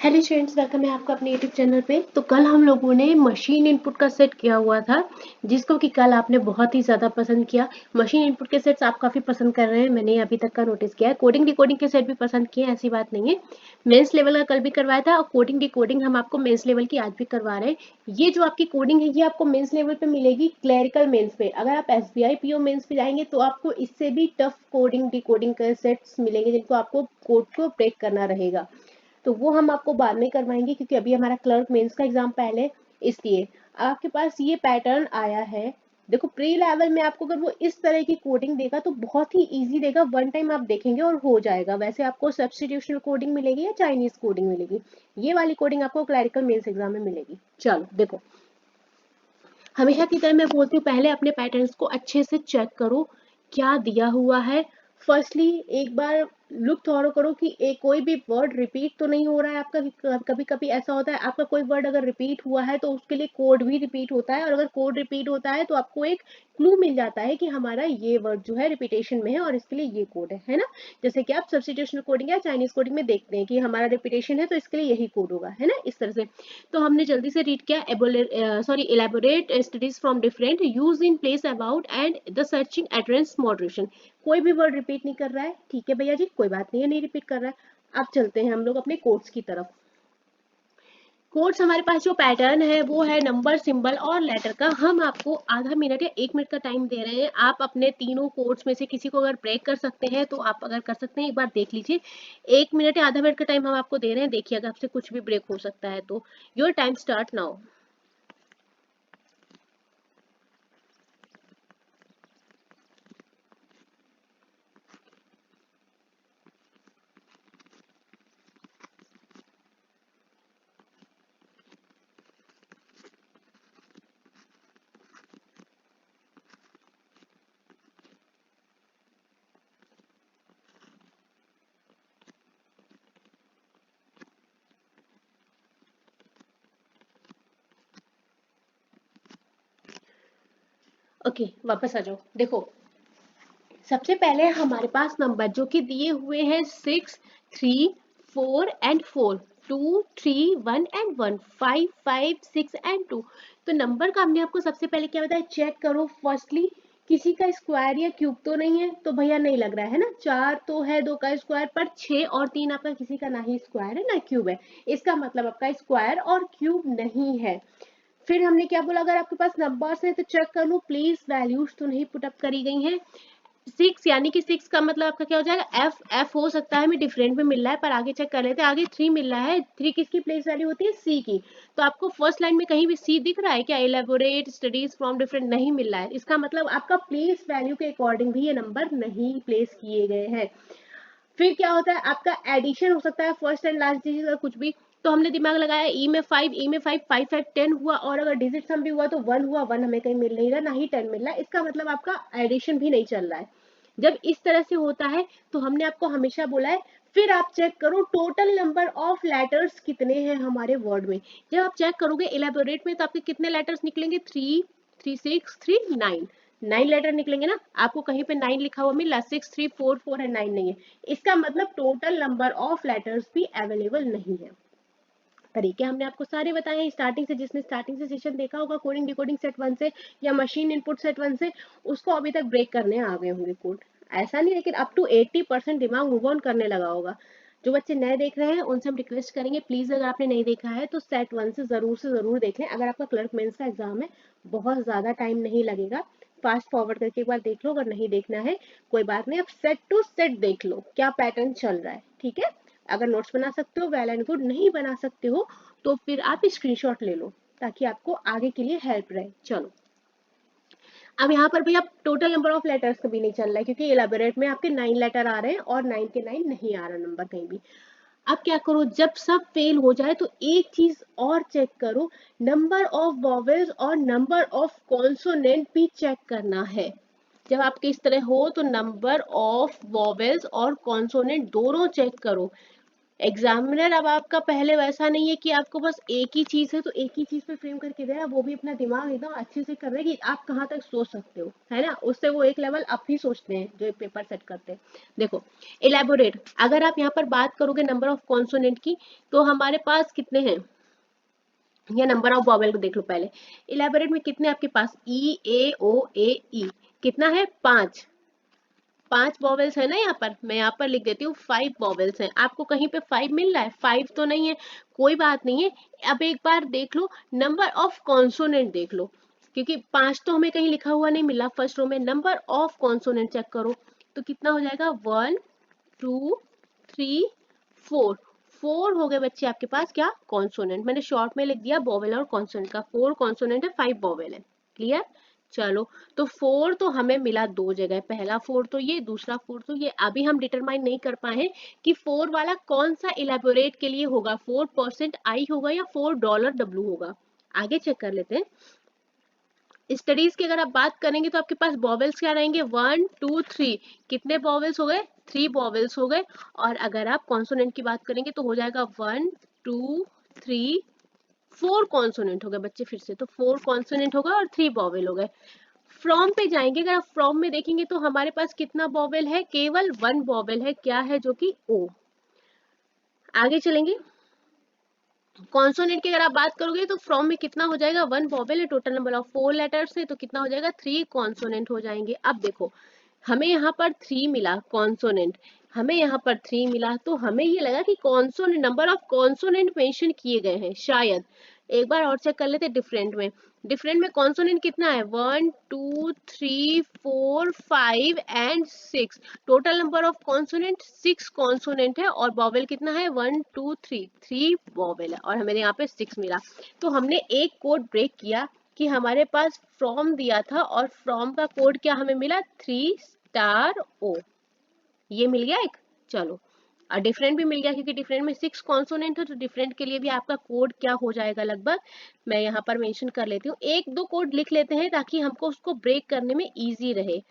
Hello students, welcome है आपका अपने यूट्यूब चैनल पे। तो कल हम लोगों ने मशीन इनपुट का सेट किया हुआ था, जिसको कि कल आपने बहुत ही ज़्यादा पसंद किया। मशीन इनपुट के सेट्स आप काफ़ी पसंद कर रहे हैं, मैंने अभी तक का नोटिस किया है। कोडिंग डिकोडिंग के सेट भी पसंद किए, ऐसी बात नहीं है। मेंस लेवल का कल भी करवाया था और कोडिंग डिकोडिंग हम आपको मेंस लेवल की आज भी करवा रहे हैं। ये जो आपकी कोडिंग है ये आपको मेंस लेवल पे मिलेगी, क्लरिकल मेंस पे। अगर आप SBI PO मेंस पे जाएंगे तो आपको इससे भी टफ कोडिंग डिकोडिंग के सेट्स मिलेंगे, जिनको आपको कोड को ब्रेक करना रहेगा। तो वो हम आपको बाद में करवाएंगे, क्योंकि अभी हमारा क्लर्क मेंस का एग्जाम पहले, इसलिए आपके पास ये पैटर्न आया है। देखो, प्री लेवल में आपको अगर वो इस तरह की कोडिंग देगा तो बहुत ही इजी देगा, वन टाइम आप देखेंगे और हो जाएगा। वैसे आपको सब्स्टिट्यूशनल कोडिंग मिलेगी या चाइनीज कोडिंग मिलेगी, ये वाली कोडिंग आपको क्लरिकल मेंस एग्जाम में मिलेगी। चलो देखो, हमेशा की तरह मैं बोलती हूँ, पहले अपने पैटर्न्स को अच्छे से चेक करो क्या दिया हुआ है। फर्स्टली एक बार लुक थॉरो करो कि एक कोई भी वर्ड रिपीट तो नहीं हो रहा है आपका। कभी कभी ऐसा होता है आपका कोई वर्ड अगर रिपीट हुआ है तो उसके लिए कोड भी रिपीट होता है, और अगर कोड रिपीट होता है तो आपको एक क्लू मिल जाता है कि हमारा ये वर्ड जो है रिपीटेशन में है और इसके लिए ये कोड है ना। जैसे कि आप सब्स्टिट्यूशनल कोडिंग या चाइनीज कोडिंग में देखते हैं कि हमारा रिपीटेशन है तो इसके लिए यही कोड होगा, है ना, इस तरह से। तो हमने जल्दी से रीड किया, elaborate studies from different use in place about and the searching address moderation. कोई भी वर्ड रिपीट नहीं कर रहा है, ठीक है भैया जी, कोई बात नहीं है, नहीं रिपीट कर रहा है। अब चलते हैं हम लोग अपने कोड्स की तरफ। कोड्स हमारे पास जो पैटर्न है वो है नंबर, सिंबल और लेटर का। हम आपको आधा मिनट या 1 मिनट का टाइम दे रहे हैं। आप अपने तीनों कोड्स में से किसी को अगर ब्रेक कर सकते हैं तो आप अगर कर सकते हैं, एक बार देख लीजिए। 1 मिनट या आधा मिनट का टाइम हम आपको दे रहे हैं, देखिए अगर आपसे कुछ भी ब्रेक हो सकता है तो। Your time start now. Okay, वापस आ जाओ। देखो, सबसे पहले हमारे पास नंबर जो कि दिए हुए हैं 6, 3, 4 एंड 4, 2, 3, 1 एंड 1, 5, 5, 6 एंड 2। तो नंबर का हमने आपको सबसे पहले क्या बताया, चेक करो फर्स्टली किसी का स्क्वायर या क्यूब तो नहीं है। तो भैया नहीं लग रहा है ना, 4 तो है 2 का स्क्वायर, पर 6 और 3 आपका किसी का ना ही स्क्वायर है ना क्यूब है। इसका मतलब आपका स्क्वायर और क्यूब नहीं है। फिर हमने क्या बोला, अगर आपके पास नंबर्स है तो चेक कर लो प्लीज, वैल्यूज तो नहीं पुट अप करी गई हैं। 6 यानी कि 6 का मतलब आपका क्या हो जाएगा, एफ। एफ हो सकता है हमें डिफरेंट में मिल रहा है, पर आगे चेक कर लेते हैं। आगे 3 मिल रहा है, 3 किसकी प्लेस वैल्यू होती है, सी की। तो आपको फर्स्ट लाइन में कहीं भी सी दिख रहा है क्या, इलेबोरेट स्टडीज फ्रॉम डिफरेंट नहीं मिल रहा है, इसका मतलब आपका प्लेस वैल्यू के अकॉर्डिंग भी ये नंबर नहीं प्लेस किए गए हैं। फिर क्या होता है, आपका एडिशन हो सकता है फर्स्ट एंड लास्ट डिजिट का कुछ भी। तो हमने दिमाग लगाया, ई में 5, ई में 5, 5 5 10 हुआ, और अगर डिजिट सम भी हुआ तो 1 हुआ। 1 हमें कहीं मिल नहीं रहा, ना ही 10 मिल रहा है, इसका मतलब आपका एडिशन भी नहीं चल रहा है। जब इस तरह से होता है तो हमने आपको हमेशा बोला है, फिर आप चेक करो टोटल नंबर ऑफ लेटर्स कितने हैं हमारे वर्ड में। जब आप चेक करोगे इलेबोरेट में तो आपके कितने लेटर्स निकलेंगे, 3, 3 6 3 9, 9 लेटर निकलेंगे ना। आपको कहीं पे 9 लिखा हुआ मिला, 6 3 4 4 है, 9 नहीं है। इसका मतलब टोटल नंबर ऑफ लेटर्स भी अवेलेबल नहीं है। तरीके हमने आपको सारे बताए हैं स्टार्टिंग से। जिसने स्टार्टिंग से सेशन देखा होगा कोडिंग डिकोडिंग सेट 1 से या मशीन इनपुट सेट 1 से, उसको अभी तक ब्रेक करने आ गए होंगे कोड। ऐसा नहीं, लेकिन अप टू 80% दिमाग मूव ऑन करने लगा होगा। जो बच्चे नए देख रहे हैं उनसे हम रिक्वेस्ट करेंगे, प्लीज अगर आपने नहीं देखा है तो सेट 1 से जरूर देख लें। अगर आपका क्लर्क मेंस का एग्जाम है, बहुत ज्यादा टाइम नहीं लगेगा, फास्ट फॉरवर्ड करके एक बार देख लो। अगर नहीं देखना है कोई बात नहीं, आप सेट टू सेट देख लो क्या पैटर्न चल रहा है, ठीक है। अगर नोट्स बना सकते हो वेल एंड गुड, नहीं बना सकते हो तो फिर आप स्क्रीनशॉट ले लो, ताकि आपको आगे के लिए हेल्प रहे। चलो, अब यहाँ पर भी आप टोटल नंबर ऑफ लेटर्स कभी नहीं चल रहा है, क्योंकि इलेबोरेट में आपके 9 लेटर आ रहे हैं और 9 के 9 नहीं आ रहा नंबर कहीं भी। अब क्या करो, जब सब फेल हो जाए तो एक चीज और चेक करो, नंबर ऑफ वॉवेल्स और नंबर ऑफ कॉन्सोनेंट भी चेक करना है। जब आपके इस तरह हो तो नंबर ऑफ वॉवेल्स और कॉन्सोनेंट दोनों चेक करो। एग्जामिनर अब आपका पहले वैसा नहीं है कि आपको बस एक ही चीज है तो एक ही चीज पे फ्रेम करके दे रहा है, वो भी अपना दिमाग एकदम अच्छे से कर रहा है कि आप कहाँ तक सोच सकते हो, है ना। उससे वो एक लेवल अप ही सोचते हैं जो पेपर सेट करते हैं। देखो इलेबोरेट, अगर आप यहाँ पर बात करोगे नंबर ऑफ कॉन्सोनेंट की, तो हमारे पास कितने हैं, या नंबर ऑफ वॉवेल को देख लो पहले। इलेबोरेट में कितने आपके पास, ई ए ओ ए ई, कितना है, 5। 5 वॉवेल्स है ना यहाँ पर, मैं यहाँ पर लिख देती हूँ 5 वॉवेल्स हैं। आपको कहीं पे 5 मिल रहा है, 5 तो नहीं है, कोई बात नहीं है। अब एक बार देख लो नंबर ऑफ कॉन्सोनेंट देख लो, क्योंकि 5 तो हमें कहीं लिखा हुआ नहीं मिला फर्स्ट रो में। नंबर ऑफ कॉन्सोनेंट चेक करो तो कितना हो जाएगा, 1 2 3 4। 4 हो गए बच्चे आपके पास क्या, कॉन्सोनेंट। मैंने शॉर्ट में लिख दिया वॉवेल और कॉन्सोनेंट का, 4 कॉन्सोनेंट है, 5 वॉवेल है। क्लियर, चलो। तो 4 तो हमें मिला दो जगह, पहला 4 तो ये, दूसरा 4 तो ये। अभी हम डिटरमाइन नहीं कर पाए हैं कि 4 वाला कौन सा इलेबोरेट के लिए होगा, 4% आई होगा या $4 होगा। आगे चेक कर लेते हैं। स्टडीज की अगर आप बात करेंगे तो आपके पास वॉवेल्स क्या रहेंगे, 1 2 3। कितने वॉवेल्स हो गए, 3 वॉवेल्स हो गए। और अगर आप कॉन्सोनेंट की बात करेंगे तो हो जाएगा 1 2 3 4 कॉन्सोनेंट हो गए बच्चे, फिर से तो 4 कॉन्सोनेंट होगा और 3 वॉवेल हो गए। फ्रॉम पे जाएंगे, अगर आप फ्रॉम में देखेंगे तो हमारे पास कितना वॉवेल है, केवल 1 वॉवेल है, क्या है, जो कि ओ। आगे चलेंगे, कॉन्सोनेंट की अगर आप बात करोगे तो फ्रॉम में कितना हो जाएगा, 1 वॉवेल है, टोटल नंबर ऑफ 4 लेटर्स है, तो कितना हो जाएगा, 3 कॉन्सोनेंट हो जाएंगे। अब देखो हमें यहाँ पर 3 मिला कॉन्सोनेंट, हमें यहाँ पर 3 मिला, तो हमें ये लगा कि consonant, number of consonant mention किए गए हैं शायद। एक बार और चेक कर लेते डिफरेंट में। डिफरेंट में कॉन्सोनेंट कितना है, 1 2 3 4 5 and 6। Total number of consonant 6 consonant है, और वॉवेल कितना है, 1 2 3, 3 वॉवेल है, और हमें यहाँ पे 6 मिला। तो हमने एक कोड ब्रेक किया कि हमारे पास फ्रॉम दिया था और फ्रॉम का कोड क्या हमें मिला, 3 O, ये मिल गया एक। चलो, और डिफरेंट भी मिल गया, क्योंकि डिफरेंट में 6 कॉन्सोनेंट है, तो डिफरेंट के लिए भी आपका कोड क्या हो जाएगा लगभग, मैं यहाँ पर मेंशन कर लेती हूँ। एक दो कोड लिख लेते हैं ताकि हमको उसको ब्रेक करने में इजी रहे।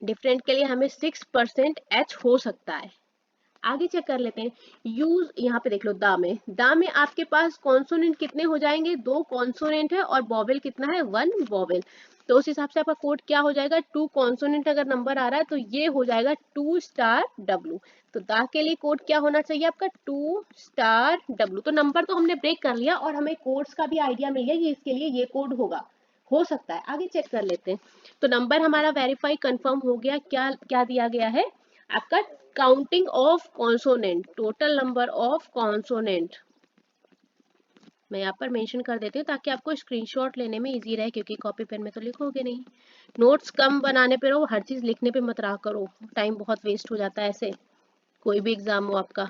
डिफरेंट के लिए हमें 6% H हो सकता है। आगे चेक कर लेते हैं, यूज, यहाँ पे देख लो दा में आपके पास कॉन्सोनेंट कितने हो जाएंगे, 2 कॉन्सोनेंट है, और वॉवेल कितना है, 1 वॉवेल। तो उस हिसाब से आपका कोड क्या हो जाएगा, 2 कॉन्सोनेंट अगर नंबर आ रहा है तो ये हो जाएगा 2*W। तो दा के लिए कोड क्या होना चाहिए आपका, 2*W। तो नंबर तो हमने ब्रेक कर लिया और हमें कोड्स का भी आइडिया मिल गया कि इसके लिए ये कोड होगा, हो सकता है। आगे चेक कर लेते हैं, तो नंबर हमारा वेरीफाई कंफर्म हो गया। क्या क्या दिया गया है आपका, counting of consonant, total number of consonant. मैं यहाँ पर मेंशन कर देती हूँ ताकि आपको स्क्रीनशॉट लेने में इजी रहे, क्योंकि कॉपी पेन में तो लिखोगे नहीं। नोट्स कम बनाने पे रहो, हर चीज लिखने पे मत रहा करो, टाइम बहुत वेस्ट हो जाता है ऐसे, कोई भी एग्जाम हो आपका।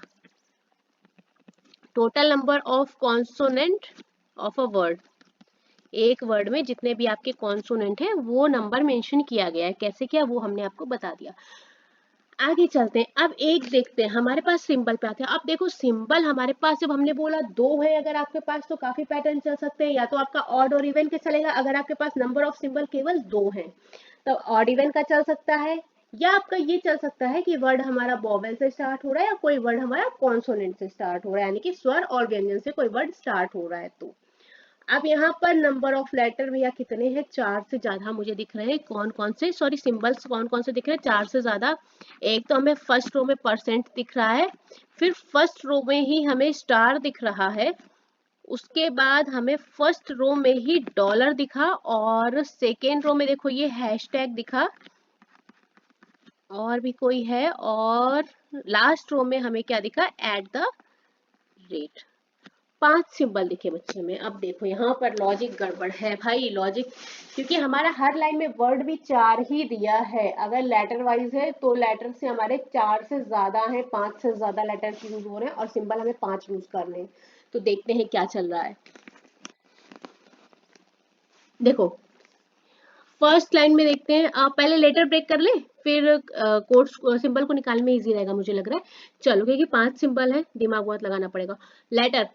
Total number of consonant of a word, एक वर्ड में जितने भी आपके कॉन्सोनेंट है वो नंबर मेंशन किया गया है। कैसे किया वो हमने आपको बता दिया। आगे चलते हैं, अब एक देखते हैं, हमारे पास सिंबल पे आते हैं। अब देखो सिंबल हमारे पास, जब हमने बोला 2 है अगर आपके पास, तो काफी पैटर्न चल सकते हैं, या तो आपका ऑड और इवन के चलेगा। अगर आपके पास नंबर ऑफ सिंबल केवल 2 है तो ऑड इवन का चल सकता है, या आपका ये चल सकता है कि वर्ड हमारा वॉवेल से स्टार्ट हो रहा है, या कोई वर्ड हमारा कॉन्सोनेंट से स्टार्ट हो रहा है, यानी कि स्वर और व्यंजन से कोई वर्ड स्टार्ट हो रहा है। तो अब यहाँ पर नंबर ऑफ लेटर भैया कितने हैं, 4 से ज्यादा मुझे दिख रहे हैं। कौन कौन से, सॉरी सिंबल्स कौन कौन से दिख रहे हैं, 4 से ज्यादा। एक तो हमें फर्स्ट रो में परसेंट दिख रहा है, फिर फर्स्ट रो में ही हमें स्टार दिख रहा है, उसके बाद हमें फर्स्ट रो में ही डॉलर दिखा, और सेकेंड रो में देखो ये हैशटैग दिखा, और भी कोई है, और लास्ट रो में हमें क्या दिखा, एट द रेट। 5 सिंबल दिखे बच्चे में। अब देखो यहाँ पर लॉजिक गड़बड़ है भाई, लॉजिक, क्योंकि हमारा हर लाइन में वर्ड भी 4 ही दिया है। अगर लेटर वाइज है तो लेटर से हमारे 4 से ज्यादा है, 5 से ज्यादा लेटर यूज हो रहे हैं, और सिंबल हमें 5 यूज करने हैं। तो देखते हैं क्या चल रहा है। देखो फर्स्ट लाइन में देखते हैं, आप पहले लेटर ब्रेक कर ले, फिर कोड सिंबल को निकालने में इजी रहेगा मुझे लग रहा है। चलो, क्योंकि 5 सिंबल है, दिमाग बहुत लगाना पड़ेगा। लेटर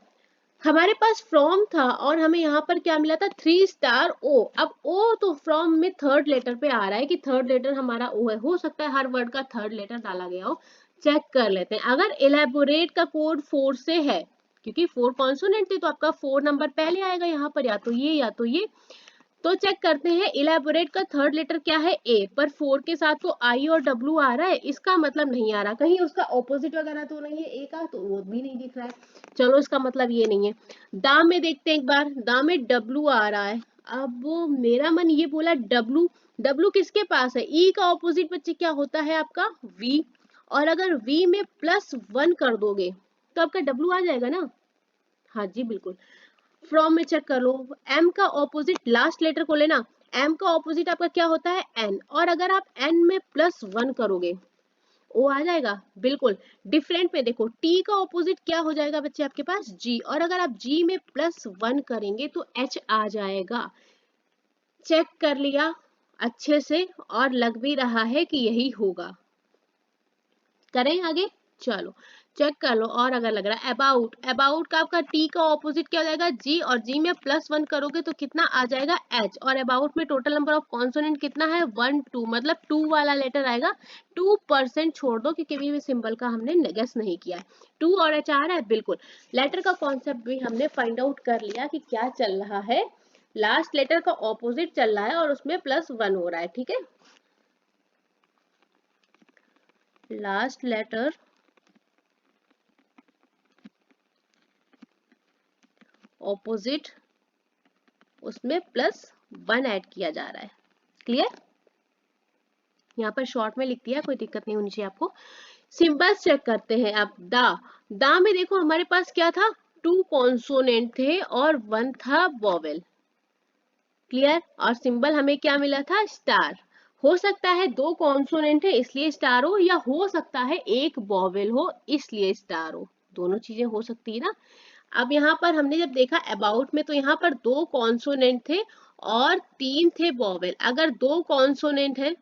हमारे पास फ्रॉम था, और हमें यहाँ पर क्या मिला था, 3*O। अब O तो फ्रॉम में थर्ड लेटर पे आ रहा है कि थर्ड लेटर हमारा O है, हो सकता है हर वर्ड का थर्ड लेटर डाला गया हो। चेक कर लेते हैं। अगर इलेबोरेट का कोड 4 से है, क्योंकि 4 कॉन्सोनेंट थे तो आपका 4 नंबर पहले आएगा यहाँ पर, या तो ये या तो ये। तो चेक करते हैं इलेबोरेट का थर्ड लेटर क्या है, ए, पर 4 के साथ तो आई और डब्ल्यू आ रहा है, इसका मतलब नहीं आ रहा। कहीं उसका ऑपोजिट वगैरह तो नहीं है ए का, तो वो भी नहीं दिख रहा है। चलो इसका मतलब ये नहीं है। दा में देखते हैं एक बार, दा में डब्ल्यू आ रहा है। अब वो मेरा मन ये बोला डब्ल्यू, डब्ल्यू किसके पास है, ई का ऑपोजिट बच्चे क्या होता है आपका वी, और अगर वी में +1 कर दोगे तो आपका डब्ल्यू आ जाएगा ना। हाँ जी बिल्कुल। फ्रॉम में चेक कर लो, एम का ऑपोजिट लास्ट लेटर को लेना, एम का ऑपोजिट आपका क्या होता है एन, और अगर आप एन में +1 करोगे ओ आ जाएगा बिल्कुल। डिफरेंट में देखो, टी का ऑपोजिट क्या हो जाएगा बच्चे आपके पास जी, और अगर आप जी में +1 करेंगे तो एच आ जाएगा। चेक कर लिया अच्छे से, और लग भी रहा है कि यही होगा। करें आगे, चलो चेक कर लो। और अगर लग रहा है अबाउट, अबाउट का आपका टी का ऑपोजिट क्या हो जाएगा जी, और जी में +1 करोगे तो कितना आ जाएगा एच, और अबाउट में टोटल नंबर ऑफ कॉन्सोनेंट कितना है 1 2, मतलब 2 वाला लेटर आएगा। 2% छोड़ दो क्योंकि अभी भी सिंबल का हमने गेस नहीं किया है। 2 और एच आ रहा है बिल्कुल। लेटर का कॉन्सेप्ट भी हमने फाइंड आउट कर लिया कि क्या चल रहा है, लास्ट लेटर का ऑपोजिट चल रहा है और उसमें +1 हो रहा है, ठीक है। लास्ट लेटर ऑपोजिट, उसमें +1 ऐड किया जा रहा है। क्लियर, यहाँ पर शॉर्ट में लिख दिया, कोई दिक्कत नहीं होनी चाहिए आपको। सिंबल्स चेक करते हैं अब। दा, दा में देखो हमारे पास क्या था, 2 कॉन्सोनेंट थे और 1 था वॉवेल। क्लियर, और सिंबल हमें क्या मिला था स्टार। हो सकता है 2 कॉन्सोनेंट है इसलिए स्टार हो, या हो सकता है 1 वॉवेल हो इसलिए स्टार हो, दोनों चीजें हो सकती है ना। अब यहाँ पर हमने जब देखा अबाउट में, तो यहाँ पर 2 कॉन्सोनेंट थे और 3 थे वॉवेल। अगर 2 कॉन्सोनेंट है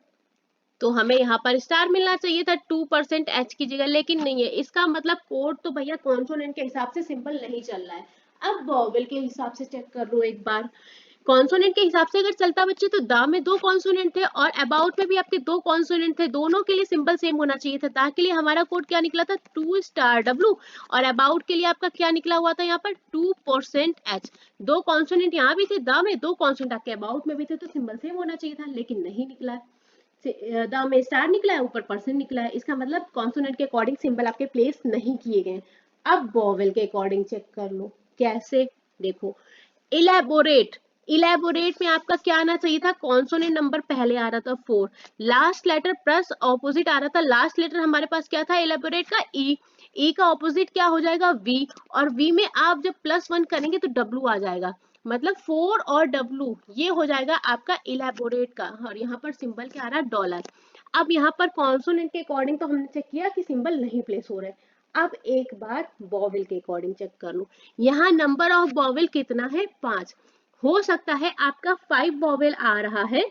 तो हमें यहाँ पर स्टार मिलना चाहिए था 2% एच की जगह, लेकिन नहीं है। इसका मतलब कोड तो भैया कॉन्सोनेंट के हिसाब से सिंपल नहीं चल रहा है। अब वॉवेल के हिसाब से चेक कर लो एक बार। कॉन्सोनेंट के हिसाब से अगर चलता बच्चे तो दा में 2 कॉन्सोनेंट थे और अबाउट में भी आपके 2 कॉन्सोनेंट थे, दोनों के लिए सिंबल सेम होना चाहिए था। दा के लिए हमारा कोड क्या निकला था 2*W, और अबाउट के लिए आपका क्या निकला हुआ था यहाँ पर 2% एच। 2 कॉन्सोनेंट यहाँ भी थे दा में, 2 कॉन्सोनेंट आपके अबाउट में भी थे, तो सिंबल सेम होना चाहिए था, लेकिन नहीं निकला है। द में स्टार निकला है, ऊपर परसेंट निकला है, इसका मतलब कॉन्सोनेंट के अकॉर्डिंग सिंबल आपके प्लेस नहीं किए गए। अब वॉवेल के अकॉर्डिंग चेक कर लो कैसे, देखो इलेबोरेट, इलेबोरेट में आपका क्या आना चाहिए था, कॉन्सोनेंट नंबर पहले आ रहा था 4, लास्ट लेटर प्लस ऑपोजिट आ रहा था। लास्ट लेटर हमारे पास क्या था इलेबोरेट का ई, ई का ऑपोजिट क्या हो जाएगा वी, और वी में आप जब +1 करेंगे तो डब्ल्यू आ जाएगा, मतलब 4 और डब्ल्यू ये हो जाएगा आपका इलेबोरेट का। और यहाँ पर सिंबल क्या आ रहा है डॉलर। अब यहाँ पर कॉन्सोनेंट के अकॉर्डिंग तो हमने चेक किया कि सिंबल नहीं प्लेस हो रहा है। अब एक बार वॉवेल के अकॉर्डिंग चेक कर लो। यहाँ नंबर ऑफ वॉवेल कितना है 5, हो सकता है आपका 5 वॉवेल आ रहा है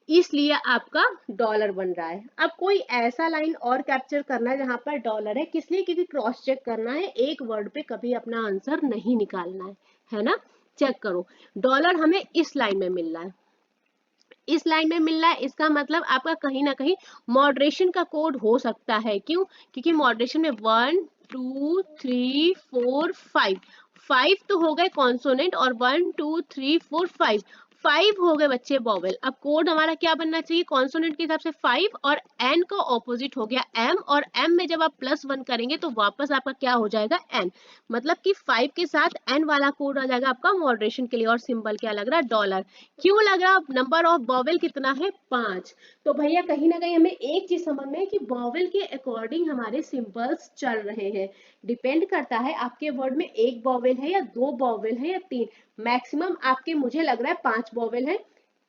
इसलिए आपका डॉलर बन रहा है। अब कोई ऐसा लाइन और कैप्चर करना है जहां पर डॉलर है, किस लिए, क्योंकि क्रॉस चेक करना है, एक वर्ड पे कभी अपना आंसर नहीं निकालना है ना। चेक करो, डॉलर हमें इस लाइन में मिल रहा है, इस लाइन में मिल रहा है, इसका मतलब आपका कहीं ना कहीं मॉडरेशन का कोड हो सकता है। क्यों, क्योंकि मॉडरेशन में 1 2 3 4 5, 5 तो हो गए कॉन्सोनेंट, और 1 2 3 4 5, 5 हो गए बच्चे वॉवेल। अब कोड हमारा क्या बनना चाहिए, कॉन्सोनेंट के हिसाब से 5, और एन का ऑपोजिट हो गया एम, और एम में जब आप +1 करेंगे तो वापस आपका क्या हो जाएगा एन, मतलब कि 5 के साथ एन वाला कोड आ जाएगा आपका मॉडरेशन के लिए। और सिंबल क्या लग रहा है डॉलर। क्यों लग रहा, नंबर ऑफ वॉवेल कितना है 5। तो भैया कहीं ना कहीं हमें एक चीज समझ में है कि वॉवेल के अकॉर्डिंग हमारे सिंबल्स चल रहे हैं। डिपेंड करता है आपके वर्ड में 1 वॉवेल है या 2 वॉवेल है या 3, मैक्सिमम आपके मुझे लग रहा है 5 वॉवेल है।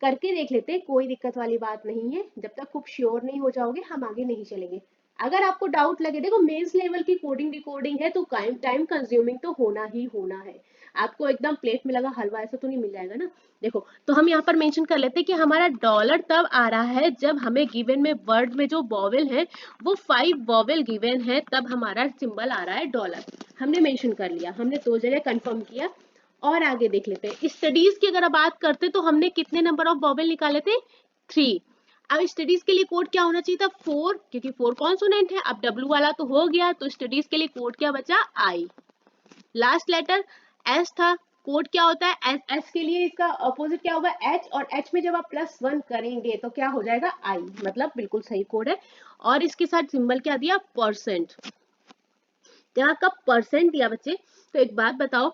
करके देख लेते हैं, कोई दिक्कत वाली बात नहीं है, जब तक खूब श्योर नहीं हो जाओगे हम आगे नहीं चलेंगे। अगर आपको डाउट लगे, देखो मेंस लेवल की कोडिंग डिकोडिंग है तो टाइम कंज्यूमिंग तो होना ही होना है। आपको एकदम प्लेट में लगा हलवा ऐसा तो नहीं मिल जाएगा ना। देखो तो हम यहाँ पर मेंशन कर लेते हैं कि हमारा डॉलर तब आ रहा है जब हमें गिवन में वर्ड में जो वॉवेल है वो 5 वॉवेल गिवन है, तब हमारा सिंबल आ रहा है डॉलर। हमने मेंशन कर लिया, हमने 2 जगह कंफर्म किया। और आगे देख लेते हैं, स्टडीज की अगर बात करते तो हमने कितने नंबर ऑफ वॉवेल निकाले थे 3। अब स्टडीज के लिए कोड क्या होना चाहिए था 4, क्योंकि 4 कॉन्सोनेंट है। अब W वाला तो हो गया, तो स्टडीज के लिए कोड क्या बचा I। लास्ट लेटर S था, कोड क्या होता है S के लिए, इसका ऑपोजिट क्या होगा H, और H में जब आप +1 करेंगे तो क्या हो जाएगा I, मतलब बिल्कुल सही कोड है। और इसके साथ सिंबल क्या दिया, परसेंट। जब आपका परसेंट दिया बच्चे, तो एक बात बताओ,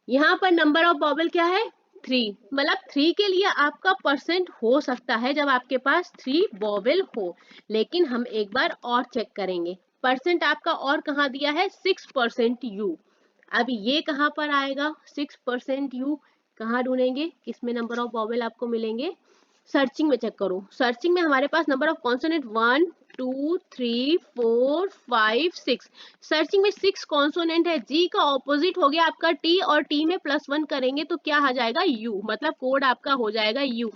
यहाँ पर नंबर ऑफ वॉवेल क्या है 3, मतलब 3 के लिए आपका परसेंट हो सकता है जब आपके पास 3 वॉवेल हो। लेकिन हम एक बार और चेक करेंगे, परसेंट आपका और कहाँ दिया है 6% यू। अब ये कहाँ पर आएगा 6% यू, कहाँ ढूंढेंगे, किसमें नंबर ऑफ वॉवेल आपको मिलेंगे, सर्चिंग में चेक करो। सर्चिंग में हमारे पास नंबर ऑफ कॉन्सोनेंट 1 2 3 4 5 6, सर्चिंग में 6 कॉन्सोनेंट है। जी का ऑपोजिट हो गया आपका टी, और टी में +1 करेंगे तो क्या आ जाएगा यू, मतलब कोड आपका हो जाएगा यू।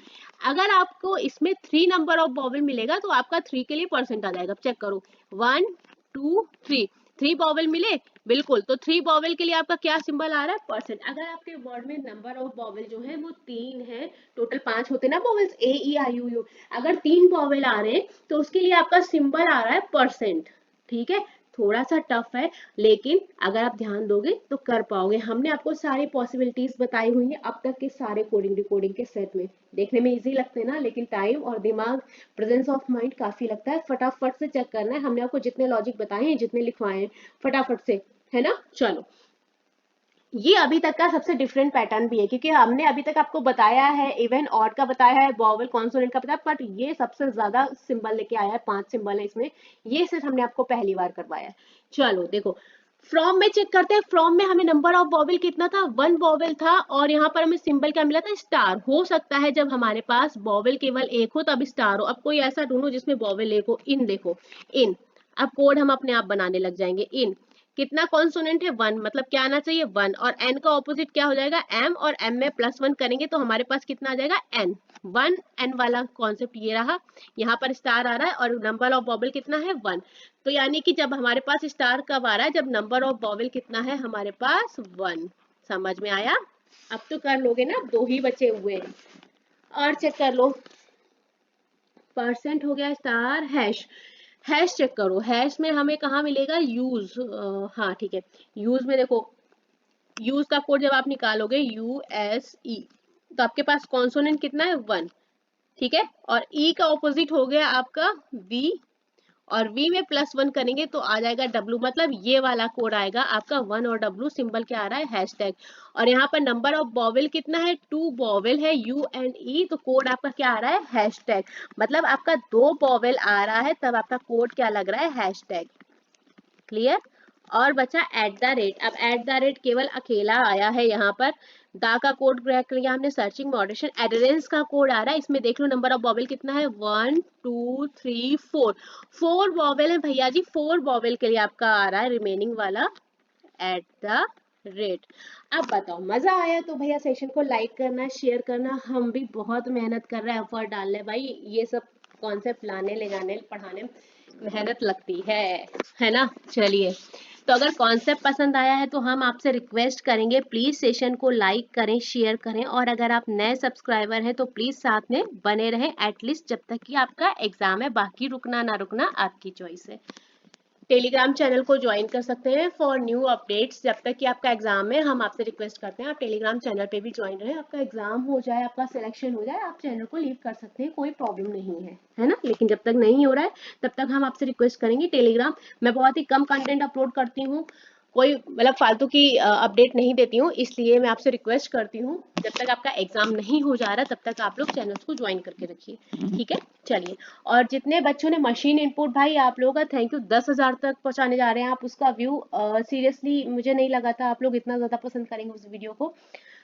अगर आपको इसमें 3 नंबर ऑफ वॉवेल मिलेगा तो आपका 3 के लिए परसेंट आ जाएगा। चेक करो 1 2 3, 3 वॉवेल मिले, बिल्कुल, तो 3 वॉवेल के लिए आपका क्या सिंबल आ रहा है परसेंट। अगर आपके वर्ड में नंबर ऑफ वॉवेल जो है वो 3 है, टोटल 5 होते ना vowels A E I O U, अगर 3 वॉवेल आ रहे हैं तो उसके लिए आपका सिंबल आ रहा है परसेंट। ठीक है, थोड़ा सा टफ है, लेकिन अगर आप ध्यान दोगे तो कर पाओगे। हमने आपको सारी पॉसिबिलिटीज बताई हुई है अब तक के सारे कोडिंग डिकोडिंग के सेट में। देखने में इजी लगते हैं ना, लेकिन टाइम और दिमाग, प्रेजेंस ऑफ माइंड काफी लगता है। फटाफट से चेक करना है, हमने आपको जितने लॉजिक बताए हैं, जितने लिखवाए हैं, फटाफट से, है ना। चलो, ये अभी तक का सबसे डिफरेंट पैटर्न भी है, क्योंकि हमने अभी तक आपको बताया है, इवन ऑड का बताया है, वॉवल कॉन्सोनेंट का बताया, बट ये सबसे ज्यादा सिंबल लेके आया है, 5 सिंबल है इसमें, ये सिर्फ हमने आपको पहली बार करवाया है। चलो देखो, फ्रॉम में चेक करते हैं। फ्रॉम में हमें नंबर ऑफ वॉवेल कितना था, 1 वॉवेल था, और यहाँ पर हमें सिंबल क्या मिला था, स्टार। हो सकता है जब हमारे पास वॉवेल केवल एक हो तब स्टार हो। अब कोई ऐसा ढूंढो जिसमें वॉवेल एक हो। इन देखो, इन, अब कोड हम अपने आप बनाने लग जाएंगे। इन कितना कॉन्सोनेंट है 1, मतलब क्या आना चाहिए 1, और n का ऑपोजिट क्या हो जाएगा m, और m में +1 करेंगे तो हमारे पास कितना आ जाएगा n। 1 n वाला कॉन्सेप्ट ये रहा, यहाँ पर स्टार आ रहा है, और नंबर ऑफ वॉवेल कितना है 1। तो यानी कि जब हमारे पास स्टार कब आ रहा है, जब नंबर ऑफ वॉवेल कितना है हमारे पास 1। समझ में आया, अब तो कर लोगे ना, 2 ही बचे हुए हैं। और चेक कर लो, परसेंट हो गया, स्टार, हैश। हैश चेक करो, हैश में हमें कहाँ मिलेगा यूज, हाँ ठीक है, यूज में देखो, यूज का कोड जब आप निकालोगे USE, तो आपके पास कॉन्सोनेंट कितना है 1, ठीक है, और E का ऑपोजिट हो गया आपका V, और V में +1 करेंगे तो आ जाएगा W, मतलब ये वाला कोड आएगा आपका 1, और W सिंबल क्या आ रहा है हैशटैग। और यहाँ पर नंबर ऑफ वॉवेल कितना है 2 वॉवेल है UNE, तो कोड आपका क्या आ रहा है हैशटैग, मतलब आपका 2 वॉवेल आ रहा है तब आपका कोड क्या लग रहा है हैशटैग। क्लियर। और बचा एट द रेट। अब एट द रेट केवल अकेला आया है, यहाँ पर दा का कोड क्रैक कर लिया हमने, सर्चिंग मॉडरेशन एडरेंस का कोड आ रहा है, इसमें देख लो नंबर ऑफ वॉवेल कितना है 1 2 3 4, 4 वॉवेल है भैया जी, 4 वॉवेल के लिए आपका आ रहा है रिमेनिंग वाला एट द रेट। अब बताओ, मजा आया तो भैया सेशन को लाइक करना, शेयर करना। हम भी बहुत मेहनत कर रहे हैं, एफर्ट डाल रहे हैं भाई, ये सब कॉन्सेप्ट लाने ले जाने पढ़ाने में मेहनत लगती है ना। चलिए, तो अगर कॉन्सेप्ट पसंद आया है तो हम आपसे रिक्वेस्ट करेंगे प्लीज सेशन को लाइक करें, शेयर करें, और अगर आप नए सब्सक्राइबर हैं तो प्लीज साथ में बने रहें एटलीस्ट जब तक कि आपका एग्जाम है, बाकी रुकना ना रुकना आपकी चॉइस है। टेलीग्राम चैनल को ज्वाइन कर सकते हैं फॉर न्यू अपडेट्स। जब तक कि आपका एग्जाम है हम आपसे रिक्वेस्ट करते हैं आप टेलीग्राम चैनल पे भी ज्वाइन रहें। आपका एग्जाम हो जाए, आपका सिलेक्शन हो जाए, आप चैनल को लीव कर सकते हैं, कोई प्रॉब्लम नहीं है ना। लेकिन जब तक नहीं हो रहा है तब तक हम आपसे रिक्वेस्ट करेंगे टेलीग्राम। मैं बहुत ही कम कंटेंट अपलोड करती हूँ, कोई मतलब फालतू की अपडेट नहीं देती हूँ, इसलिए मैं आपसे रिक्वेस्ट करती हूँ जब तक आपका एग्जाम नहीं हो जा रहा तब तक आप लोग चैनल्स को ज्वाइन करके रखिए, ठीक है। चलिए, और जितने बच्चों ने मशीन इनपुट, भाई आप लोगों का थैंक यू, 10,000 तक पहुंचाने जा रहे हैं आप उसका व्यू। सीरियसली मुझे नहीं लगा था आप लोग इतना ज़्यादा पसंद करेंगे उस वीडियो को।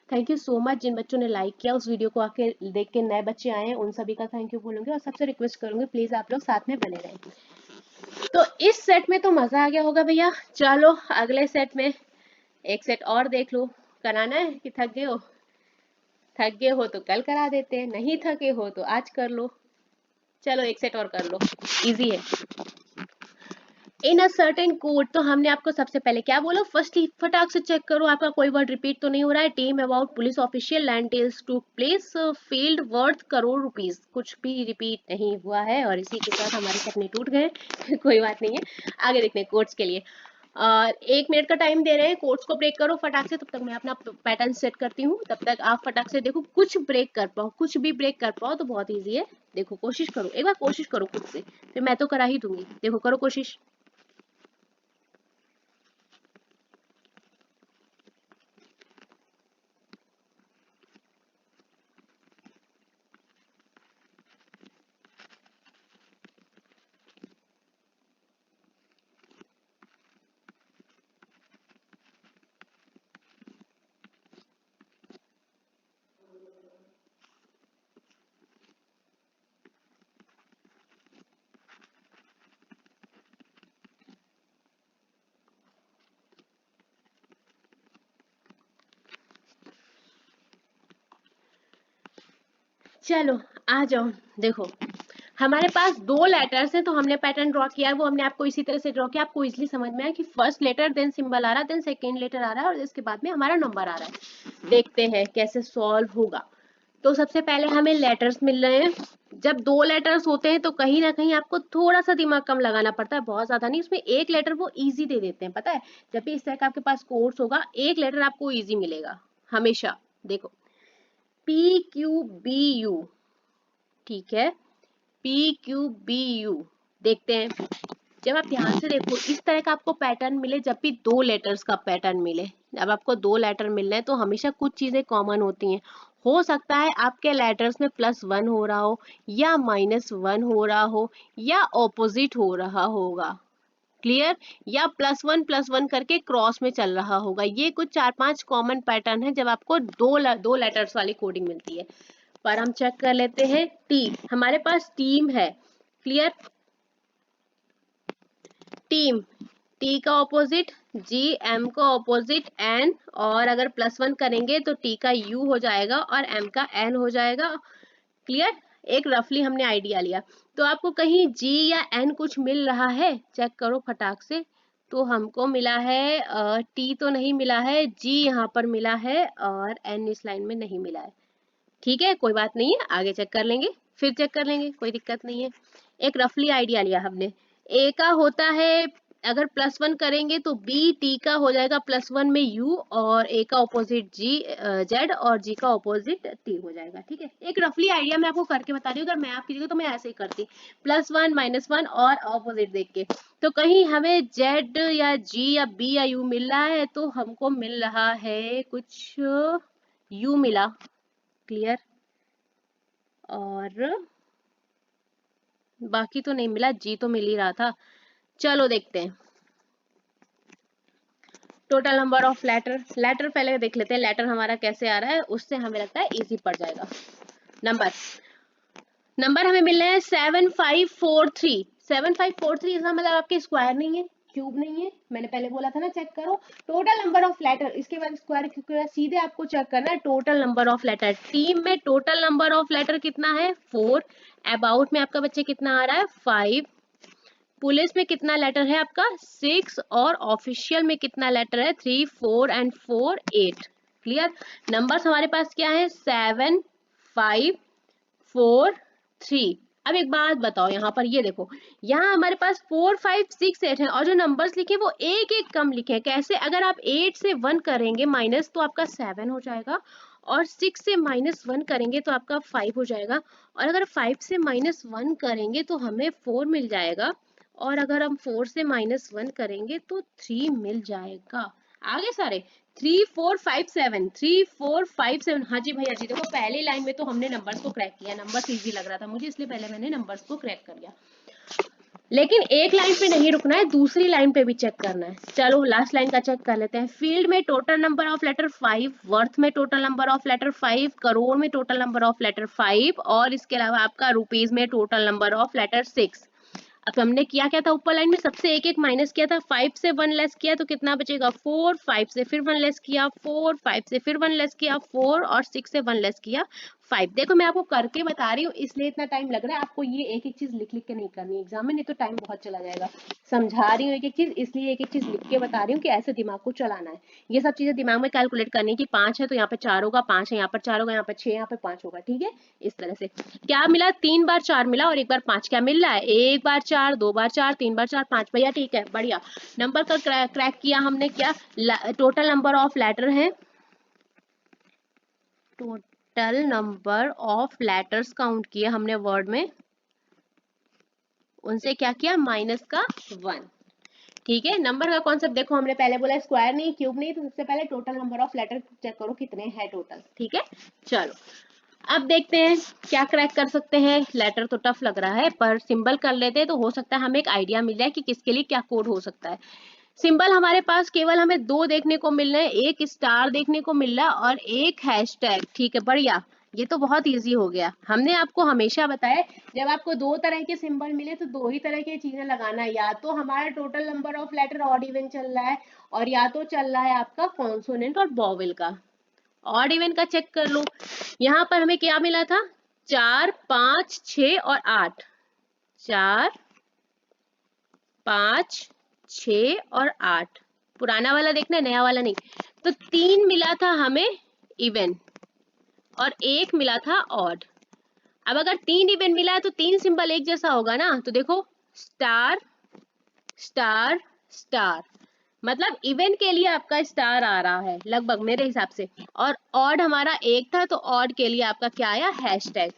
Thank you so much. जिन बच्चों ने लाइक किया उस वीडियो को, आके देख के नए बच्चे आए हैं, उन सभी का थैंक यू बोलूँगी, और सबसे रिक्वेस्ट करूँगी प्लीज़ आप लोग साथ में बने रहें। तो इस सेट में तो मज़ा आ गया होगा भैया। चलो अगले सेट में एक सेट और देख लो, कराना है कि थक गए हो? थक गए हो तो कल करा देते हैं, नहीं थके हो तो आज कर लो। चलो एक सेट और कर लो, इजी है। इन अ सर्टेन कोड, तो हमने आपको सबसे पहले क्या बोला, फर्स्ट फटाक से चेक करो आपका कोई वर्ड रिपीट तो नहीं हो रहा है। Team about police official land tells to place field worth crore rupees, कुछ भी रिपीट नहीं हुआ है और इसी के साथ हमारे सपने टूट गए कोई बात नहीं है, आगे देखते हैं कोड्स के लिए। 1 मिनट का टाइम दे रहे हैं, कोड्स को ब्रेक करो फटाक से, तब तक मैं अपना पैटर्न सेट करती हूँ, तब तक आप फटाक से देखो, कुछ ब्रेक कर पाओ, कुछ भी ब्रेक कर पाओ तो बहुत ईजी है। देखो कोशिश करो, एक बार कोशिश करो खुद से, फिर मैं तो करा ही दूंगी, देखो करो कोशिश। चलो आ जाओ, देखो हमारे पास 2 लेटर्स हैं, तो हमने पैटर्न ड्रॉ किया है, वो हमने आपको इसी तरह से ड्रॉ किया, आपको इजीली समझ में आया कि फर्स्ट लेटर देन सिंबल आ रहा है, देन सेकेंड लेटर आ रहा है और इसके बाद में हमारा नंबर आ रहा है। देखते हैं कैसे सॉल्व होगा। तो सबसे पहले हमें लेटर्स मिल रहे हैं। जब 2 लेटर्स होते हैं तो कहीं ना कहीं आपको थोड़ा सा दिमाग कम लगाना पड़ता है, बहुत ज्यादा नहीं, उसमें एक लेटर वो इजी दे देते हैं, पता है। जब भी इस तरह का आपके पास कोर्स होगा, एक लेटर आपको इजी मिलेगा हमेशा। देखो PQBU, ठीक है, PQBU, देखते हैं। जब आप ध्यान से देखो, इस तरह का आपको पैटर्न मिले, जब भी 2 लेटर्स का पैटर्न मिले, जब आपको 2 लेटर मिल रहे हैं तो हमेशा कुछ चीजें कॉमन होती हैं। हो सकता है आपके लेटर्स में +1 हो रहा हो, या -1 हो रहा हो, या ऑपोजिट हो रहा होगा, क्लियर, या +1 करके क्रॉस में चल रहा होगा। ये कुछ 4-5 कॉमन पैटर्न है जब आपको दो लेटर्स वाली कोडिंग मिलती है। पर हम चेक कर लेते हैं। टी, हमारे पास टीम है, क्लियर, टीम, टी का ऑपोजिट जी, एम का ऑपोजिट एन, और अगर +1 करेंगे तो टी का यू हो जाएगा और एम का एन हो जाएगा, क्लियर। एक रफली हमने आइडिया लिया। तो आपको कहीं जी या एन कुछ मिल रहा है, चेक करो फटाक से। तो हमको मिला है टी तो नहीं मिला है, जी यहाँ पर मिला है और एन इस लाइन में नहीं मिला है। ठीक है, कोई बात नहीं है, आगे चेक कर लेंगे, फिर चेक कर लेंगे, कोई दिक्कत नहीं है। एक रफली आइडिया लिया हमने। ए का होता है, अगर +1 करेंगे तो बी, टी का हो जाएगा +1 में यू, और ए का ऑपोजिट जी जेड, और जी का ऑपोजिट टी हो जाएगा। ठीक है, एक रफली आइडिया मैं आपको करके बता रही हूँ, अगर मैं आपकी जगह तो मैं ऐसे ही करती, +1 -1 और ऑपोजिट देख के। तो कहीं हमें जेड या जी या बी या यू मिल रहा है, तो हमको मिल रहा है कुछ यू मिला, क्लियर, और बाकी तो नहीं मिला, जी तो मिल ही रहा था। चलो देखते हैं total number of letter. Letter पहले देख लेते हैं, लेटर हमारा कैसे आ रहा है, उससे हमें लगता है इजी पड़ जाएगा। नंबर नंबर हमें मिल रहे हैं 7543। 7543 इसका मतलब आपके स्क्वायर नहीं है, क्यूब नहीं है, मैंने पहले बोला था ना, चेक करो टोटल नंबर ऑफ लेटर, इसके बाद स्क्वायर क्यों, सीधे आपको चेक करना है total number of letter. Team में टोटल नंबर ऑफ लेटर कितना है, 4। अबाउट में आपका बच्चे कितना आ रहा है, 5। पुलिस में कितना लेटर है आपका, 6, और ऑफिशियल में कितना लेटर है, 3, 4 एंड 4, 8, क्लियर। नंबर्स हमारे पास क्या है, 7, 5, 4, 3। अब एक बात बताओ, यहाँ पर ये देखो, यहाँ हमारे पास 4, 5, 6, 8 है, और जो नंबर्स लिखे वो एक एक कम लिखे हैं। कैसे, अगर आप 8 से 1 करेंगे माइनस तो आपका 7 हो जाएगा, और 6 से -1 करेंगे तो आपका 5 हो जाएगा, और अगर 5 से -1 करेंगे तो हमें 4 मिल जाएगा, और अगर हम 4 से -1 करेंगे तो 3 मिल जाएगा। आगे सारे 3, 4, 5, 7, 3, 4, 5, 7। हाँ जी भैया जी, देखो पहली लाइन में तो हमने नंबर्स को क्रैक किया, नंबर्स इजी लग रहा था मुझे, इसलिए पहले मैंने नंबर्स को क्रैक कर लिया। लेकिन एक लाइन पे नहीं रुकना है, दूसरी लाइन पे भी चेक करना है। चलो लास्ट लाइन का चेक कर लेते हैं। फील्ड में total number of letter 5, worth में total number of letter 5, crore में टोटल नंबर ऑफ लेटर 5, और इसके अलावा आपका रुपीज में टोटल नंबर ऑफ लेटर 6। अब हमने किया क्या था, ऊपर लाइन में सबसे एक एक माइनस किया था, 5 से 1 लेस किया तो कितना बचेगा, 4, 5 से फिर 1 लेस किया, 4, 5 से फिर 1 लेस किया, 4, और 6 से 1 लेस किया, 5। देखो मैं आपको करके बता रही हूँ इसलिए इतना टाइम लग रहा है, आपको ये एक एक चीज लिख लिख के नहीं करनी है एग्जाम में, नहीं तो टाइम बहुत चला जाएगा। समझा रही हूँ एक एक चीज, इसलिए एक एक चीज लिख के बता रही हूँ कि ऐसे दिमाग को चलाना है। ये सब चीजें दिमाग में कैलकुलेट करनी है कि 5 है तो यहाँ पे 4 होगा, 5 है यहाँ पर 4 होगा, यहाँ पर 6, यहाँ पे 5 होगा, ठीक है। इस तरह से क्या मिला, 3 बार 4 मिला और 1 बार 5। क्या मिल रहा है, 1 बार 4, 2 बार 4, 3 बार 4, 5। भैया ठीक है, बढ़िया। नंबर का क्रैक किया हमने। क्या टोटल नंबर ऑफ लेटर है, total number of letters count किए हमने वर्ड में, उनसे क्या किया, माइनस का 1। ठीक है। नंबर का कॉन्सेप्ट देखो, हमने पहले बोला स्क्वायर नहीं क्यूब नहीं, तो सबसे पहले total number of letter check करो कितने हैं टोटल। ठीक है, चलो अब देखते हैं क्या क्रैक कर सकते हैं। लेटर तो टफ लग रहा है पर सिंबल कर लेते हैं तो हो सकता है हमें एक आइडिया मिल जाए कि किसके लिए क्या कोड हो सकता है। सिंबल हमारे पास केवल हमें 2 देखने को मिल रहे हैं, एक स्टार देखने को मिल रहा है और एक हैशटैग। ठीक है, बढ़िया, ये तो बहुत इजी हो गया। हमने आपको हमेशा बताया जब आपको 2 तरह के सिंबल मिले तो 2 ही तरह की चीजें लगाना है, या तो हमारा total number of letter odd even चल रहा है और या तो चल रहा है आपका कॉन्सोनेंट और वॉवेल का। ऑड इवन का चेक कर लो, यहाँ पर हमें क्या मिला था, 4, 5, 6 और 8। 4, 5, 6 और 8। पुराना वाला देखना है, नया वाला नहीं। तो 3 मिला था हमें इवन और 1 मिला था ऑड। अब अगर 3 इवन मिला है तो 3 सिंबल एक जैसा होगा ना, तो देखो स्टार स्टार स्टार, मतलब इवन के लिए आपका स्टार आ रहा है लगभग मेरे हिसाब से, और ऑड हमारा 1 था तो ऑड के लिए आपका क्या आया, हैशटैग।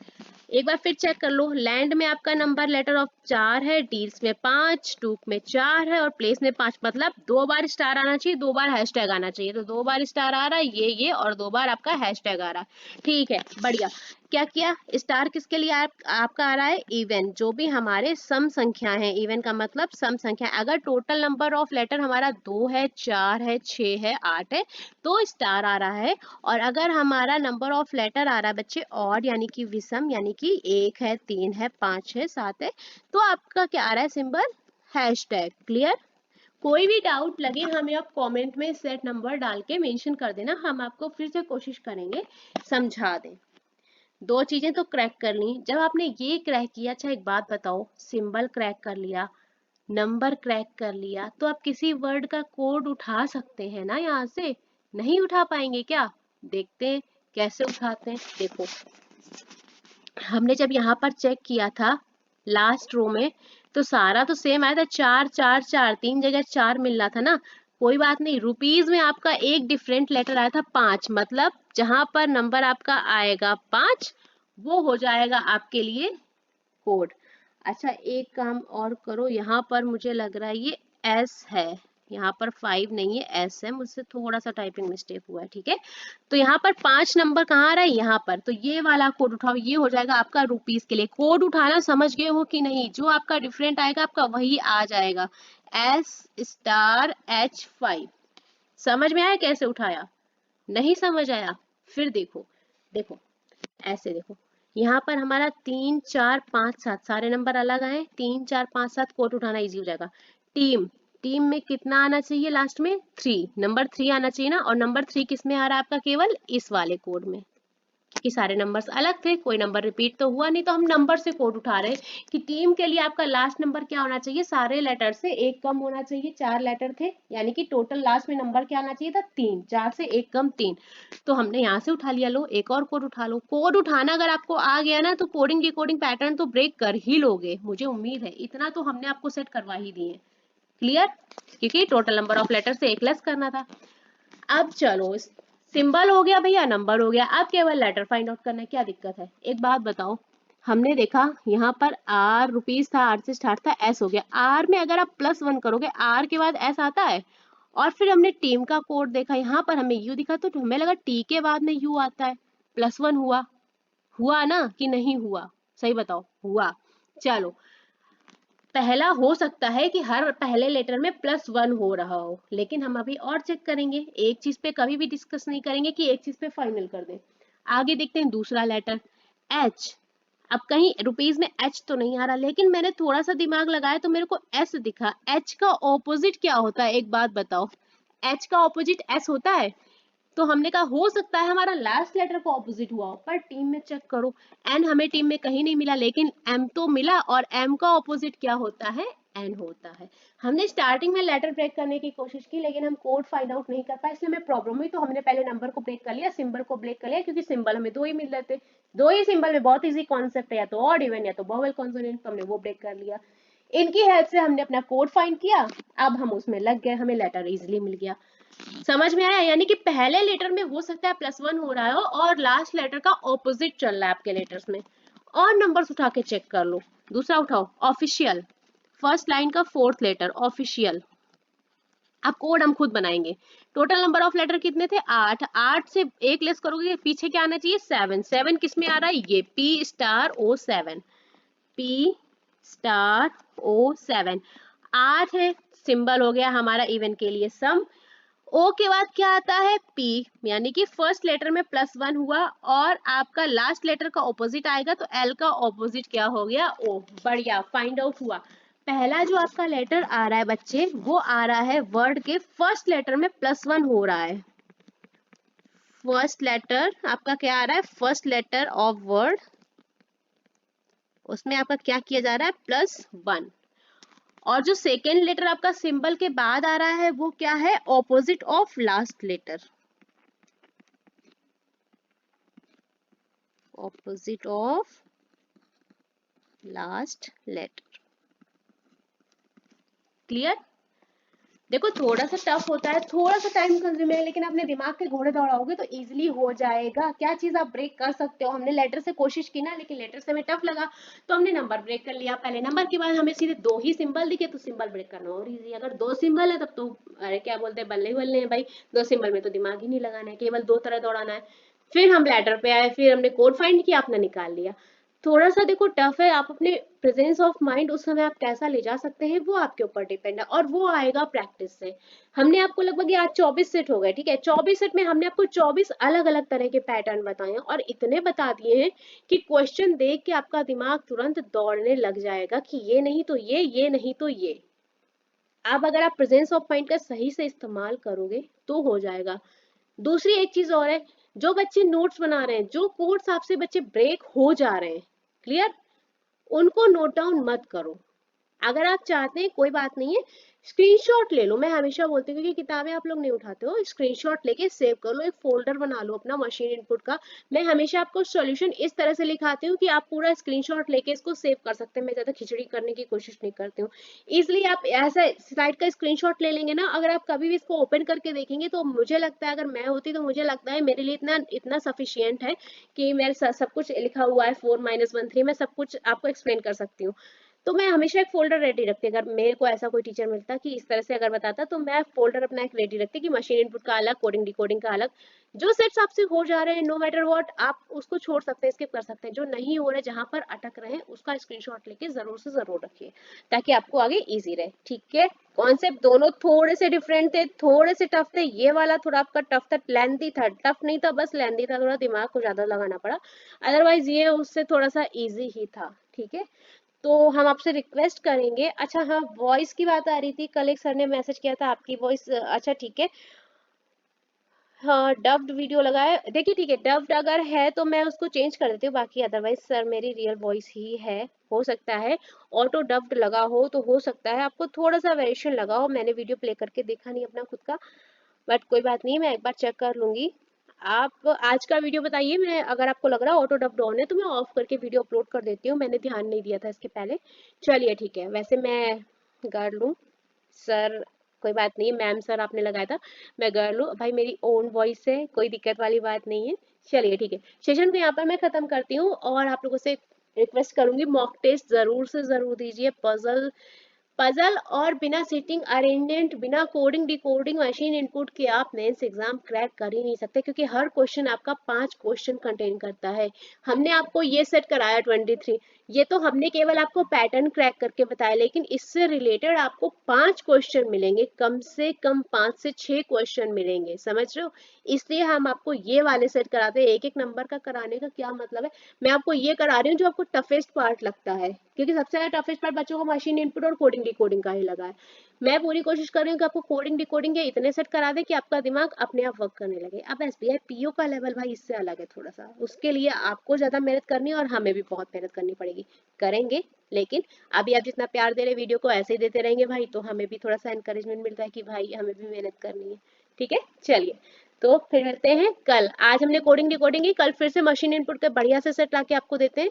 एक बार फिर चेक कर लो, लैंड में आपका नंबर लेटर ऑफ 4 है, डील्स में 5, टूक में 4 है और प्लेस में 5, मतलब 2 बार स्टार आना चाहिए, 2 बार हैशटैग आना चाहिए। तो 2 बार स्टार आ रहा है ये और 2 बार आपका हैशटैग आ रहा है। ठीक है, बढ़िया। क्या किया, स्टार किसके लिए आपका आ रहा है, इवन, जो भी हमारे सम संख्या है। इवन का मतलब सम संख्या। अगर टोटल नंबर ऑफ लेटर हमारा 2 है, 4 है, 6 है, 8 है तो स्टार आ रहा है। और अगर हमारा नंबर ऑफ लेटर आ रहा है बच्चे ऑड यानी कि विषम, यानी कि 1 है, 3 है, 5 है, 7 है, तो आपका क्या आ रहा है सिंबल, हैशटैग। क्लियर। कोई भी डाउट लगे हमें आप कमेंट में सेट नंबर डाल के मेंशन कर देना, हम आपको फिर से कोशिश करेंगे समझा दें। 2 चीजें तो क्रैक कर ली। जब आपने ये क्रैक किया, अच्छा एक बात बताओ, सिंबल क्रैक कर लिया, नंबर क्रैक कर लिया, तो आप किसी वर्ड का कोड उठा सकते हैं ना यहाँ से, नहीं उठा पाएंगे क्या? देखते हैं कैसे उठाते हैं। देखो हमने जब यहाँ पर चेक किया था लास्ट रो में, तो सारा तो सेम आया था, 4 4 4, 3 जगह 4 मिल रहा था ना। कोई बात नहीं, रुपीज में आपका एक डिफरेंट लेटर आया था 5, मतलब जहां पर नंबर आपका आएगा 5 वो हो जाएगा आपके लिए कोड। अच्छा एक काम और करो, यहाँ पर मुझे लग रहा है ये एस है, यहाँ पर 5 नहीं है, एस है, मुझसे थोड़ा सा टाइपिंग मिस्टेक हुआ है। ठीक है, तो यहाँ पर 5 नंबर कहाँ आ रहा है, यहाँ पर, तो ये वाला कोड उठाओ, ये हो जाएगा आपका रुपीस के लिए। कोड उठाना समझ गए हो कि नहीं, जो आपका डिफरेंट आएगा आपका वही आ जाएगा, एस स्टार H5। समझ में आया कैसे उठाया, नहीं समझ आया, फिर देखो, देखो ऐसे देखो, यहाँ पर हमारा 3 4 5 7 सारे नंबर अलग आए, 3 4 5 7 कोड उठाना इजी हो जाएगा। टीम, टीम में कितना आना चाहिए लास्ट में, 3, नंबर 3 आना चाहिए ना, और नंबर 3 किस में आ रहा है आपका, केवल इस वाले कोड में, कि सारे नंबर्स अलग थे, कोई नंबर रिपीट तो हुआ नहीं, तो हम नंबर से कोड उठा रहे हैं कि टीम के लिए आपका लास्ट नंबर क्या होना चाहिए, सारे लेटर से एक कम होना चाहिए। 4 लेटर थे यानी कि टोटल लास्ट में नंबर क्या आना चाहिए था, 3, 4 से एक कम 3, तो हमने यहाँ से उठा लिया। लो एक और कोड उठा लो। कोड उठाना अगर आपको आ गया ना तो कोडिंग डिकोडिंग पैटर्न तो ब्रेक कर ही लोगे, मुझे उम्मीद है, इतना तो हमने आपको सेट करवा ही दिए। क्लियर, क्योंकि टोटल नंबर ऑफ लेटर से एक लेस करना था। अब चलो, सिंबल हो गया भैया, नंबर हो गया, अब केवल लेटर फाइंड आउट करना है, क्या दिक्कत है। एक बात बताओ, हमने देखा यहाँ पर आर रुपीज था, आर से स्टार्ट था, एस हो गया, आर में अगर आप +1 करोगे आर के बाद एस आता है। और फिर हमने टीम का कोड देखा, यहाँ पर हमें यू दिखा, तो हमें लगा टी के बाद में यू आता है, +1 हुआ, हुआ ना कि नहीं हुआ, सही बताओ, हुआ। चलो, पहला हो सकता है कि हर पहले लेटर में +1 हो रहा हो, लेकिन हम अभी और चेक करेंगे, एक चीज पे कभी भी डिस्कस नहीं करेंगे कि एक चीज पे फाइनल कर दें। आगे देखते हैं दूसरा लेटर एच। अब कहीं रुपीज में एच तो नहीं आ रहा, लेकिन मैंने थोड़ा सा दिमाग लगाया तो मेरे को एस दिखा। एच का ऑपोजिट क्या होता है, एक बात बताओ, एच का ऑपोजिट एस होता है, तो हमने कहा हो सकता है हमारा लास्ट लेटर का ऑपोजिट हुआ हो, पर टीम में चेक करो एन हमें टीम में कहीं नहीं मिला, लेकिन एम तो मिला, और एम का ऑपोजिट क्या होता है, एन होता है। हमने स्टार्टिंग में लेटर ब्रेक करने की कोशिश की, लेकिन हम कोड फाइंड आउट नहीं कर पाए, इसलिए हमें प्रॉब्लम हुई। तो हमने पहले नंबर को ब्रेक कर लिया, सिंबल को ब्रेक कर लिया, क्योंकि सिंबल हमें दो ही मिल रहे थे, दो ही सिंबल में बहुत इजी कॉन्सेप्ट है, या तो ऑड इवन या तो वोवेल कॉन्सोनेंट, तो हमने वो ब्रेक कर लिया। इनकी हेल्प से हमने अपना कोड फाइंड किया, अब हम उसमें लग गए, हमें लेटर इजिली मिल गया। समझ में आया? यानी कि पहले लेटर में हो सकता है +1 हो रहा हो और लास्ट लेटर का ऑपोजिट चल रहा है आपके लेटर्स में। और नंबर्स उठा के चेक कर लो। दूसरा उठाओ, ऑफिशियल, फर्स्ट लाइन का फोर्थ लेटर ऑफिशियल। अब कोड हम खुद बनाएंगे। टोटल नंबर ऑफ लेटर कितने थे, 8। 8 से एक लेस करोगे, पीछे क्या आना चाहिए, 7। 7 किस में आ रहा है, ये P*O7, P*O7। 8 है, सिंबल हो गया हमारा इवन के लिए सम। ओ के बाद क्या आता है, पी, यानी कि फर्स्ट लेटर में +1 हुआ, और आपका लास्ट लेटर का ऑपोजिट आएगा, तो एल का ऑपोजिट क्या हो गया, ओ। बढ़िया, फाइंड आउट हुआ। पहला जो आपका लेटर आ रहा है बच्चे, वो आ रहा है वर्ड के फर्स्ट लेटर में +1 हो रहा है। फर्स्ट लेटर आपका क्या आ रहा है, फर्स्ट लेटर ऑफ वर्ड, उसमें आपका क्या किया जा रहा है, +1। और जो सेकेंड लेटर आपका सिंबल के बाद आ रहा है, वो क्या है, opposite of last letter, opposite of last letter. Clear? देखो थोड़ा सा टफ होता है, थोड़ा सा टाइम कंज्यूमिंग है, लेकिन अपने दिमाग के घोड़े दौड़ाओगे तो इजीली हो जाएगा। क्या चीज आप ब्रेक कर सकते हो, हमने लेटर से कोशिश की ना, लेकिन लेटर से हमें टफ लगा, तो हमने नंबर ब्रेक कर लिया। पहले नंबर के बाद हमें सीधे दो ही सिंबल दिखे, तो सिंबल ब्रेक करना और इजी। अगर दो सिंबल है तब तो अरे क्या बोलते हैं, बल्ले बल्ले हैं भाई, दो सिंबल में तो दिमाग ही नहीं लगाना है, केवल दो तरह दौड़ाना है। फिर हम लेटर पे आए, फिर हमने कोड फाइंड किया, अपना निकाल लिया। थोड़ा सा देखो टफ है, आप अपने प्रेजेंस ऑफ माइंड उस समय आप कैसा ले जा सकते हैं वो आपके ऊपर डिपेंड है, और वो आएगा प्रैक्टिस से। हमने आपको लगभग आज 24 सेट हो गए, ठीक है, 24 सेट में हमने आपको 24 अलग अलग तरह के पैटर्न बताए हैं, और इतने बता दिए हैं कि क्वेश्चन देख के आपका दिमाग तुरंत दौड़ने लग जाएगा कि ये नहीं तो ये नहीं तो ये। अब अगर आप प्रेजेंस ऑफ माइंड का सही से इस्तेमाल करोगे तो हो जाएगा। दूसरी एक चीज और है, जो बच्चे नोट्स बना रहे हैं, जो कोर्स आपसे बच्चे ब्रेक हो जा रहे हैं, क्लियर, उनको नोट डाउन मत करो। अगर आप चाहते हैं कोई बात नहीं है, स्क्रीनशॉट ले लो। मैं हमेशा बोलती हूँ, क्योंकि किताबें आप लोग नहीं उठाते हो, स्क्रीनशॉट लेके सेव कर लो, एक फोल्डर बना लो अपना मशीन इनपुट का। मैं हमेशा आपको सॉल्यूशन इस तरह से लिखाती हूँ कि आप पूरा स्क्रीनशॉट लेके इसको सेव कर सकते हैं। मैं ज्यादा खिचड़ी करने की कोशिश नहीं करती हूँ। इसलिए आप ऐसा स्लाइड का स्क्रीनशॉट ले लेंगे ना, अगर आप कभी भी इसको ओपन करके देखेंगे, तो मुझे लगता है, अगर मैं होती तो मुझे लगता है मेरे लिए इतना इतना सफिशियंट है कि मेरे सब कुछ लिखा हुआ है, 4-1 3, मैं सब कुछ आपको एक्सप्लेन कर सकती हूँ। तो मैं हमेशा एक फोल्डर रेडी रखती, अगर मेरे को ऐसा कोई टीचर मिलता कि इस तरह से अगर बताता, तो मैं फोल्डर अपना एक रेडी रखती कि मशीन इनपुट का अलग, कोडिंग डिकोडिंग का अलग। जो सेट्स आपसे हो जा रहे हैं, नो मैटर व्हाट, आप उसको छोड़ सकते हैं, स्किप कर सकते हैं। जो नहीं हो रहे, जहां पर अटक रहे हैं, उसका स्क्रीनशॉट लेके जरूर से जरूर रखिए, ताकि आपको आगे इजी रहे। ठीक है, कॉन्सेप्ट दोनों थोड़े से डिफरेंट थे, थोड़े से टफ थे। ये वाला थोड़ा आपका टफ था, लेंथी था, टफ नहीं था, बस लेंथी था, थोड़ा दिमाग को ज्यादा लगाना पड़ा। अदरवाइज ये उससे थोड़ा सा इजी ही था। ठीक है, तो हम आपसे रिक्वेस्ट करेंगे। अच्छा हाँ, वॉइस की बात आ रही थी, कल एक सर ने मैसेज किया था आपकी वॉइस, अच्छा ठीक है, हाँ डब्ड वीडियो लगाए, देखिए ठीक है, डब्ड अगर है तो मैं उसको चेंज कर देती हूँ, बाकी अदरवाइज सर मेरी रियल वॉइस ही है। हो सकता है ऑटो डब्ड लगा हो, तो हो सकता है आपको थोड़ा सा वेरिएशन लगा हो, मैंने वीडियो प्ले करके देखा नहीं अपना खुद का, बट कोई बात नहीं, मैं एक बार चेक कर लूंगी। आप आज का वीडियो बताइए, मैं अगर आपको लग रहा है ऑटो डब्ड ऑन है, तो मैं ऑफ करके वीडियो अपलोड कर देती हूँ, मैंने ध्यान नहीं दिया था इसके पहले। चलिए ठीक है, वैसे मैं कर लूँ सर, कोई बात नहीं, मैम सर आपने लगाया था, मैं कर लूँ भाई, मेरी ओन वॉइस है, कोई दिक्कत वाली बात नहीं है। चलिए ठीक है, सेशन को यहाँ पर मैं खत्म करती हूँ, और आप लोगों से रिक्वेस्ट करूंगी, मॉक टेस्ट जरूर से जरूर दीजिए। पजल पजल और बिना सिटिंग अरेंजमेंट, बिना कोडिंग डिकोडिंग, मशीन इनपुट के आप मेंस एग्जाम क्रैक कर ही नहीं सकते, क्योंकि हर क्वेश्चन आपका 5 क्वेश्चन कंटेन करता है। हमने आपको ये सेट कराया 23, ये तो हमने केवल आपको पैटर्न क्रैक करके बताया, लेकिन इससे रिलेटेड आपको 5 क्वेश्चन मिलेंगे, कम से कम 5 से 6 क्वेश्चन मिलेंगे, समझ रहे हो? इसलिए हम आपको ये वाले सेट कराते हैं। एक एक नंबर का कराने का क्या मतलब है, मैं आपको ये करा रही हूँ जो आपको टफेस्ट पार्ट लगता है, क्योंकि सबसे ज्यादा टफेस्ट पार्ट बच्चों को मशीन इनपुट और कोडिंग कोडिंग डिकोडिंग का ही लगा है। मैं पूरी कोशिश कर रही हूँ कि आपको कोडिंग डिकोडिंग के इतने सेट करा दे कि आपका दिमाग अपने आप वर्क करने लगे। अब एसबीआई पीओ का लेवल भाई इससे अलग है थोड़ा सा, उसके लिए आपको ज्यादा मेहनत करनी है और हमें भी बहुत मेहनत करनी पड़ेगी, करेंगे। लेकिन अभी आप जितना प्यार दे रहे वीडियो को ऐसे ही देते रहेंगे भाई, तो हमें भी थोड़ा सा एनकरेजमेंट मिलता है कि भाई हमें भी मेहनत करनी है। ठीक है, चलिए तो फिर मिलते हैं कल। आज हमने कोडिंग डिकोडिंग की, कल फिर से मशीन इनपुट के बढ़िया से सेट लाके आपको देते हैं,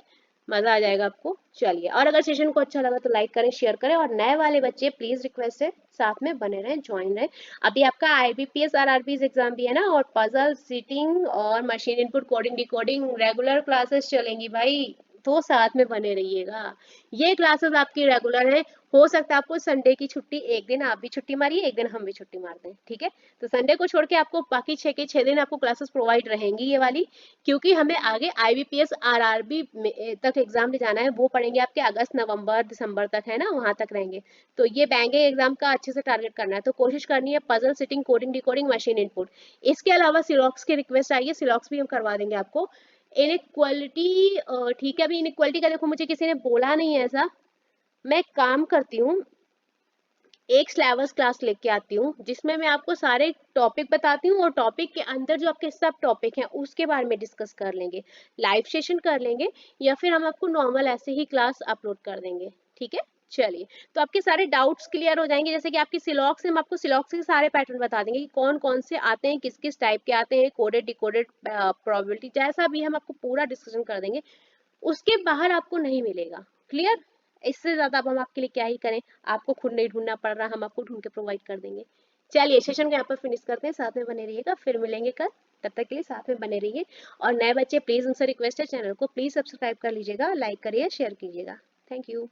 मजा आ जाएगा आपको। चलिए, और अगर सेशन को अच्छा लगा तो लाइक करें, शेयर करें, और नए वाले बच्चे प्लीज रिक्वेस्ट है साथ में बने रहें, ज्वाइन रहें। अभी आपका आईबीपीएस आरआरबीज एग्जाम भी है ना, और पजल सीटिंग और machine input coding decoding regular classes चलेंगी भाई, तो साथ में बने रहिएगा। ये क्लासेस आपकी रेगुलर है। हो सकता है आपको संडे की छुट्टी, एक दिन आप भी छुट्टी मारिए, एक दिन हम भी छुट्टी मारते हैं, ठीक है। तो संडे को छोड़ के आपको बाकी 6 के 6 दिन आपको क्लासेस प्रोवाइड रहेंगी ये वाली, क्योंकि हमें आगे आईबीपीएस आरआरबी तक एग्जाम ले जाना है, वो पढ़ेंगे आपके अगस्त नवंबर दिसंबर तक, है ना, वहां तक रहेंगे। तो ये बैंकिंग एग्जाम का अच्छे से टारगेट करना है, तो कोशिश करनी है puzzle sitting coding decoding machine input. इसके अलावा सिलॉक्स की रिक्वेस्ट आई है, सिलॉक्स भी हम करवा देंगे आपको। इनइक्वालिटी, ठीक है, अभी इनइक्वालिटी का देखो मुझे किसी ने बोला नहीं है ऐसा, मैं एक काम करती हूँ, एक सिलेबस क्लास लेके आती हूँ जिसमें मैं आपको सारे टॉपिक बताती हूँ, और टॉपिक के अंदर जो आपके सब टॉपिक हैं उसके बारे में डिस्कस कर लेंगे, लाइव सेशन कर लेंगे, या फिर हम आपको नॉर्मल ऐसे ही क्लास अपलोड कर देंगे। ठीक है, चलिए, तो आपके सारे डाउट्स क्लियर हो जाएंगे। जैसे कि आपकी सिलॉक्स से हम आपको सिलॉक्स के सारे पैटर्न बता देंगे कि कौन कौन से आते हैं, किस किस टाइप के आते हैं, कोडेड डिकोडेड प्रोबेबिलिटी जैसा भी हम आपको पूरा डिस्कशन कर देंगे, उसके बाहर आपको नहीं मिलेगा। क्लियर, इससे ज्यादा अब हम आपके लिए क्या ही करें, आपको खुद नहीं ढूंढना पड़ रहा, हम आपको ढूंढ के प्रोवाइड कर देंगे। चलिए सेशन को यहाँ पर फिनिश करते हैं, साथ में बने रहिएगा, फिर मिलेंगे कल, तब तक के लिए साथ में बने रहिए। और नए बच्चे प्लीज, उनसे रिक्वेस्ट है, चैनल को प्लीज सब्सक्राइब कर लीजिएगा, लाइक करिए, शेयर कीजिएगा। Thank you.